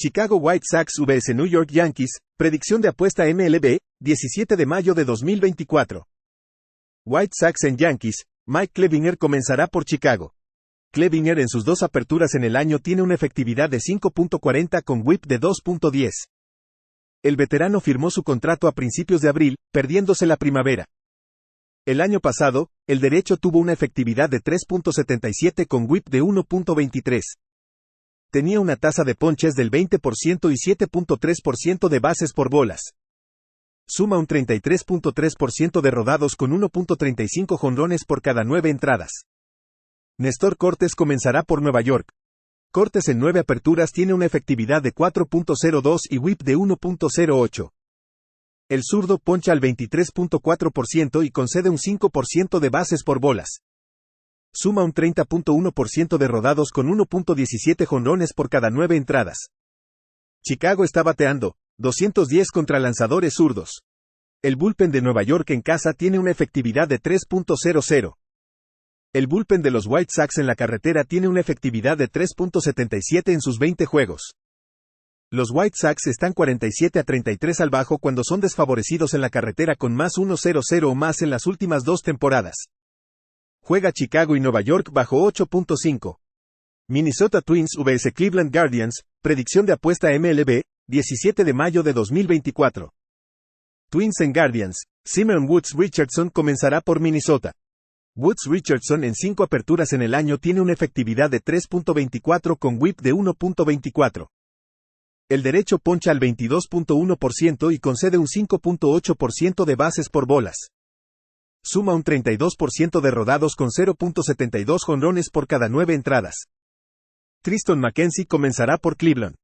Chicago White Sox vs New York Yankees, predicción de apuesta MLB, 17 de mayo de 2024. White Sox en Yankees, Mike Clevinger comenzará por Chicago. Clevinger en sus dos aperturas en el año tiene una efectividad de 5.40 con whip de 2.10. El veterano firmó su contrato a principios de abril, perdiéndose la primavera. El año pasado, el derecho tuvo una efectividad de 3.77 con whip de 1.23. Tenía una tasa de ponches del 20% y 7.3% de bases por bolas. Suma un 33.3% de rodados con 1.35 jonrones por cada 9 entradas. Néstor Cortes comenzará por Nueva York. Cortes en 9 aperturas tiene una efectividad de 4.02 y whip de 1.08. El zurdo poncha al 23.4% y concede un 5% de bases por bolas. Suma un 30.1% de rodados con 1.17 jonrones por cada 9 entradas. Chicago está bateando 210 contra lanzadores zurdos. El bullpen de Nueva York en casa tiene una efectividad de 3.00. El bullpen de los White Sox en la carretera tiene una efectividad de 3.77 en sus 20 juegos. Los White Sox están 47-33 al bajo cuando son desfavorecidos en la carretera con más 1.00 o más en las últimas 2 temporadas. Juega Chicago y Nueva York bajo 8.5. Minnesota Twins vs Cleveland Guardians, predicción de apuesta MLB, 17 de mayo de 2024. Twins en Guardians, Simon Woods Richardson comenzará por Minnesota. Woods Richardson en 5 aperturas en el año tiene una efectividad de 3.24 con whip de 1.24. El derecho poncha al 22.1% y concede un 5.8% de bases por bolas. Suma un 32% de rodados con 0.72 jonrones por cada 9 entradas. Triston McKenzie comenzará por Cleveland.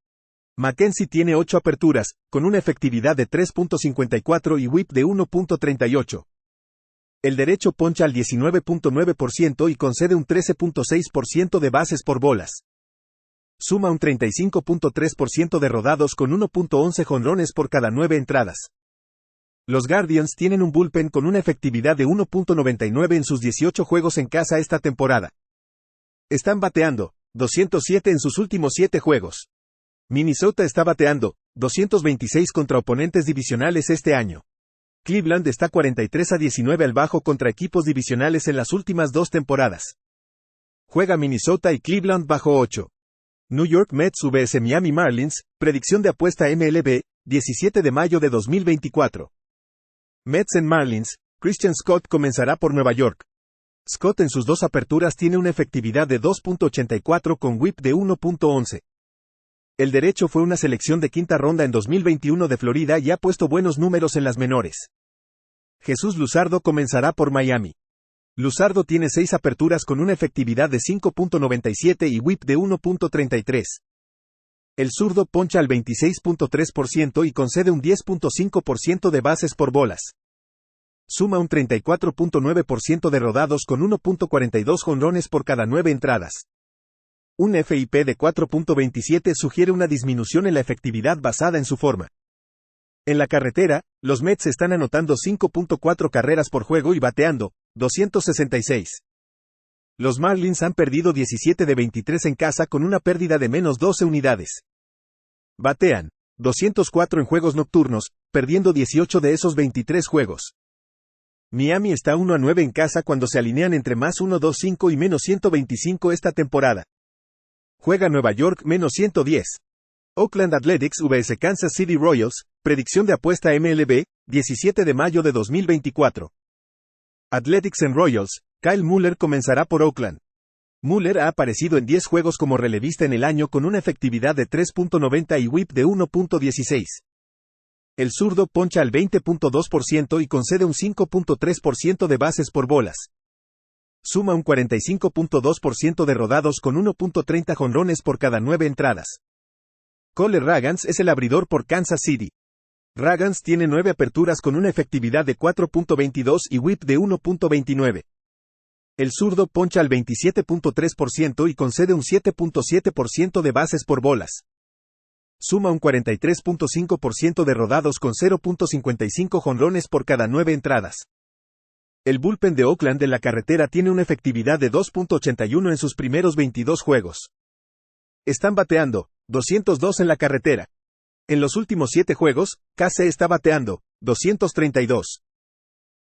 McKenzie tiene 8 aperturas, con una efectividad de 3.54 y whip de 1.38. El derecho poncha al 19.9% y concede un 13.6% de bases por bolas. Suma un 35.3% de rodados con 1.11 jonrones por cada 9 entradas. Los Guardians tienen un bullpen con una efectividad de 1.99 en sus 18 juegos en casa esta temporada. Están bateando 207 en sus últimos 7 juegos. Minnesota está bateando 226 contra oponentes divisionales este año. Cleveland está 43-19 al bajo contra equipos divisionales en las últimas 2 temporadas. Juega Minnesota y Cleveland bajo 8. New York Mets vs Miami Marlins, predicción de apuesta MLB, 17 de mayo de 2024. Mets en Marlins, Christian Scott comenzará por Nueva York. Scott en sus 2 aperturas tiene una efectividad de 2.84 con whip de 1.11. El derecho fue una selección de quinta ronda en 2021 de Florida y ha puesto buenos números en las menores. Jesús Luzardo comenzará por Miami. Luzardo tiene 6 aperturas con una efectividad de 5.97 y whip de 1.33. El zurdo poncha al 26.3% y concede un 10.5% de bases por bolas. Suma un 34.9% de rodados con 1.42 jonrones por cada 9 entradas. Un FIP de 4.27 sugiere una disminución en la efectividad basada en su forma. En la carretera, los Mets están anotando 5.4 carreras por juego y bateando 266. Los Marlins han perdido 17 de 23 en casa con una pérdida de menos 12 unidades. Batean 204 en juegos nocturnos, perdiendo 18 de esos 23 juegos. Miami está 1-9 en casa cuando se alinean entre más 125 y menos 125 esta temporada. Juega Nueva York menos 110. Oakland Athletics vs Kansas City Royals, predicción de apuesta MLB, 17 de mayo de 2024. Athletics en Royals, Kyle Muller comenzará por Oakland. Muller ha aparecido en 10 juegos como relevista en el año con una efectividad de 3.90 y whip de 1.16. El zurdo poncha al 20.2% y concede un 5.3% de bases por bolas. Suma un 45.2% de rodados con 1.30 jonrones por cada 9 entradas. Cole Ragans es el abridor por Kansas City. Ragans tiene 9 aperturas con una efectividad de 4.22 y whip de 1.29. El zurdo poncha al 27.3% y concede un 7.7% de bases por bolas. Suma un 43.5% de rodados con 0.55 jonrones por cada 9 entradas. El bullpen de Oakland en la carretera tiene una efectividad de 2.81 en sus primeros 22 juegos. Están bateando 202 en la carretera. En los últimos 7 juegos, KC está bateando, 232.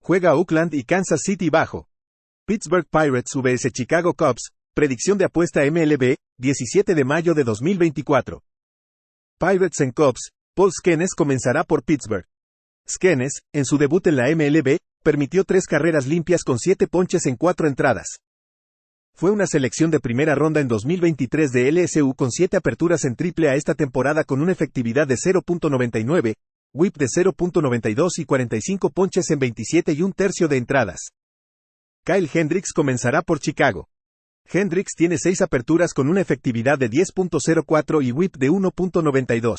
Juega Oakland y Kansas City bajo. Pittsburgh Pirates vs Chicago Cubs, predicción de apuesta MLB, 17 de mayo de 2024. Pirates en Cubs, Paul Skenes comenzará por Pittsburgh. Skenes, en su debut en la MLB, permitió 3 carreras limpias con 7 ponches en 4 entradas. Fue una selección de primera ronda en 2023 de LSU con 7 aperturas en AAA esta temporada con una efectividad de 0.99, whip de 0.92 y 45 ponches en 27 1/3 de entradas. Kyle Hendricks comenzará por Chicago. Hendricks tiene 6 aperturas con una efectividad de 10.04 y whip de 1.92.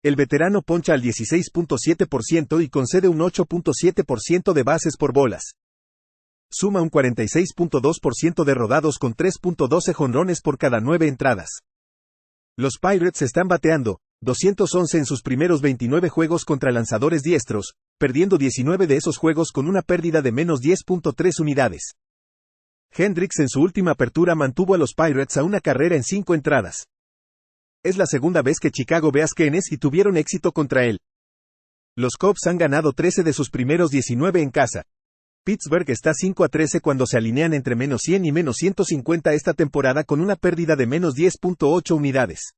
El veterano poncha al 16.7% y concede un 8.7% de bases por bolas. Suma un 46.2% de rodados con 3.12 jonrones por cada 9 entradas. Los Pirates están bateando 211 en sus primeros 29 juegos contra lanzadores diestros, perdiendo 19 de esos juegos con una pérdida de menos 10.3 unidades. Hendricks en su última apertura mantuvo a los Pirates a una carrera en 5 entradas. Es la segunda vez que Chicago ve a Skenes y tuvieron éxito contra él. Los Cubs han ganado 13 de sus primeros 19 en casa. Pittsburgh está 5-13 cuando se alinean entre menos 100 y menos 150 esta temporada con una pérdida de menos 10.8 unidades.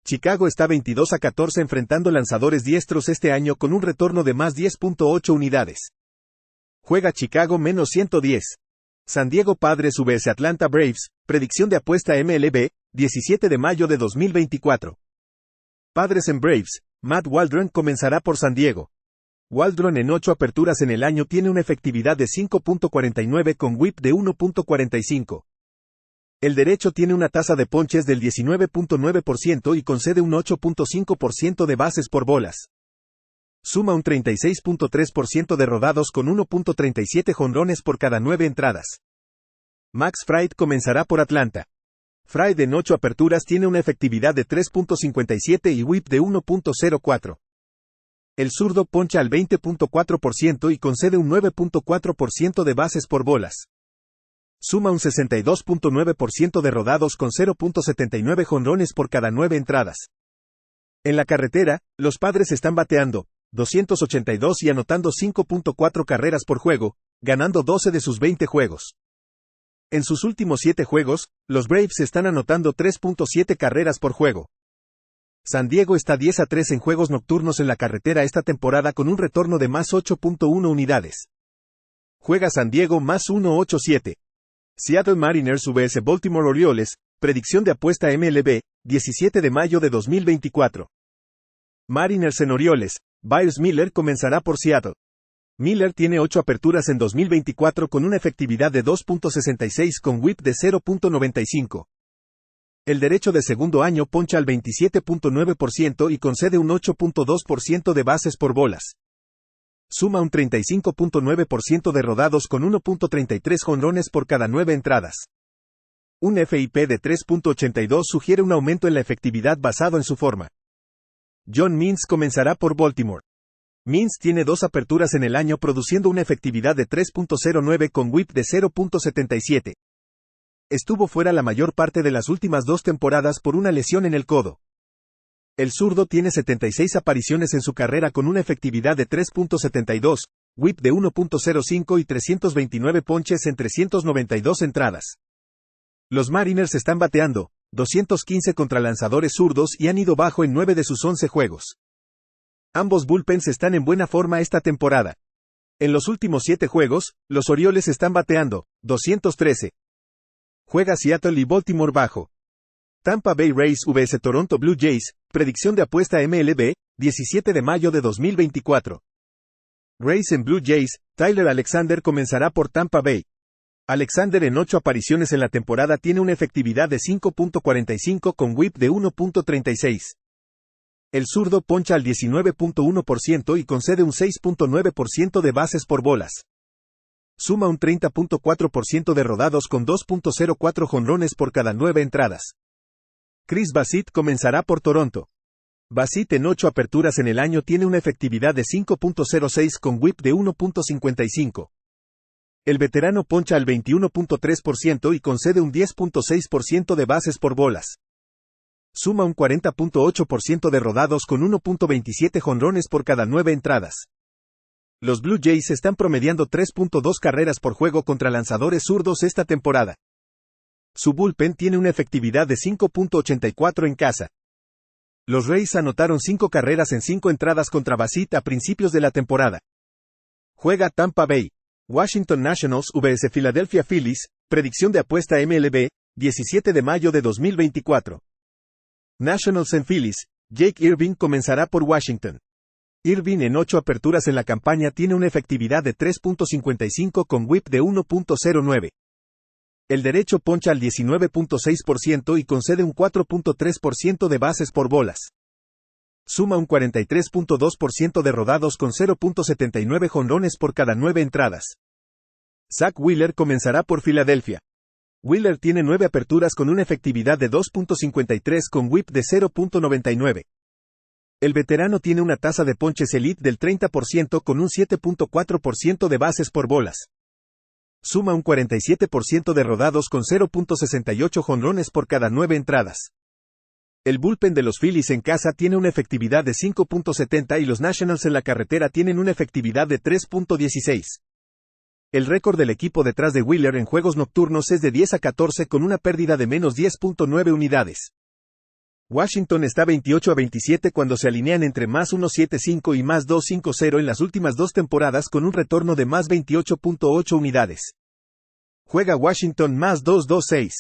Chicago está 22-14 enfrentando lanzadores diestros este año con un retorno de más 10.8 unidades. Juega Chicago menos 110. San Diego Padres vs Atlanta Braves, predicción de apuesta MLB, 17 de mayo de 2024. Padres en Braves, Matt Waldron comenzará por San Diego. Waldron en 8 aperturas en el año tiene una efectividad de 5.49 con whip de 1.45. El derecho tiene una tasa de ponches del 19.9% y concede un 8.5% de bases por bolas. Suma un 36.3% de rodados con 1.37 jonrones por cada 9 entradas. Max Fried comenzará por Atlanta. Fried en 8 aperturas tiene una efectividad de 3.57 y whip de 1.04. El zurdo poncha al 20.4% y concede un 9.4% de bases por bolas. Suma un 62.9% de rodados con 0.79 jonrones por cada 9 entradas. En la carretera, los Padres están bateando 282 y anotando 5.4 carreras por juego, ganando 12 de sus 20 juegos. En sus últimos 7 juegos, los Braves están anotando 3.7 carreras por juego. San Diego está 10-3 en juegos nocturnos en la carretera esta temporada con un retorno de más 8.1 unidades. Juega San Diego más 1.87. Seattle Mariners vs Baltimore Orioles, predicción de apuesta MLB, 17 de mayo de 2024. Mariners en Orioles, Byers Miller comenzará por Seattle. Miller tiene 8 aperturas en 2024 con una efectividad de 2.66 con whip de 0.95. El derecho de segundo año poncha al 27.9% y concede un 8.2% de bases por bolas. Suma un 35.9% de rodados con 1.33 jonrones por cada 9 entradas. Un FIP de 3.82 sugiere un aumento en la efectividad basado en su forma. John Means comenzará por Baltimore. Means tiene 2 aperturas en el año produciendo una efectividad de 3.09 con whip de 0.77. Estuvo fuera la mayor parte de las últimas 2 temporadas por una lesión en el codo. El zurdo tiene 76 apariciones en su carrera con una efectividad de 3.72, whip de 1.05 y 329 ponches en 392 entradas. Los Mariners están bateando 215 contra lanzadores zurdos y han ido bajo en 9 de sus 11 juegos. Ambos bullpens están en buena forma esta temporada. En los últimos 7 juegos, los Orioles están bateando 213. Juega Seattle y Baltimore bajo. Tampa Bay Rays vs Toronto Blue Jays, predicción de apuesta MLB, 17 de mayo de 2024. Rays en Blue Jays, Tyler Alexander comenzará por Tampa Bay. Alexander en 8 apariciones en la temporada tiene una efectividad de 5.45 con whip de 1.36. El zurdo poncha al 19.1% y concede un 6.9% de bases por bolas. Suma un 30.4% de rodados con 2.04 jonrones por cada 9 entradas. Chris Bassitt comenzará por Toronto. Bassitt en 8 aperturas en el año tiene una efectividad de 5.06 con whip de 1.55. El veterano poncha al 21.3% y concede un 10.6% de bases por bolas. Suma un 40.8% de rodados con 1.27 jonrones por cada 9 entradas. Los Blue Jays están promediando 3.2 carreras por juego contra lanzadores zurdos esta temporada. Su bullpen tiene una efectividad de 5.84 en casa. Los Rays anotaron 5 carreras en 5 entradas contra Basit a principios de la temporada. Juega Tampa Bay, Washington Nationals vs Philadelphia Phillies, predicción de apuesta MLB, 17 de mayo de 2024. Nationals en Phillies, Jake Irving comenzará por Washington. Irving en 8 aperturas en la campaña tiene una efectividad de 3.55 con whip de 1.09. El derecho poncha al 19.6% y concede un 4.3% de bases por bolas. Suma un 43.2% de rodados con 0.79 jonrones por cada 9 entradas. Zach Wheeler comenzará por Filadelfia. Wheeler tiene 9 aperturas con una efectividad de 2.53 con whip de 0.99. El veterano tiene una tasa de ponches elite del 30% con un 7.4% de bases por bolas. Suma un 47% de rodados con 0.68 jonrones por cada 9 entradas. El bullpen de los Phillies en casa tiene una efectividad de 5.70 y los Nationals en la carretera tienen una efectividad de 3.16. El récord del equipo detrás de Wheeler en juegos nocturnos es de 10-14 con una pérdida de menos 10.9 unidades. Washington está 28-27 cuando se alinean entre más 1.75 y más 2.50 en las últimas 2 temporadas con un retorno de más 28.8 unidades. Juega Washington más 2.26.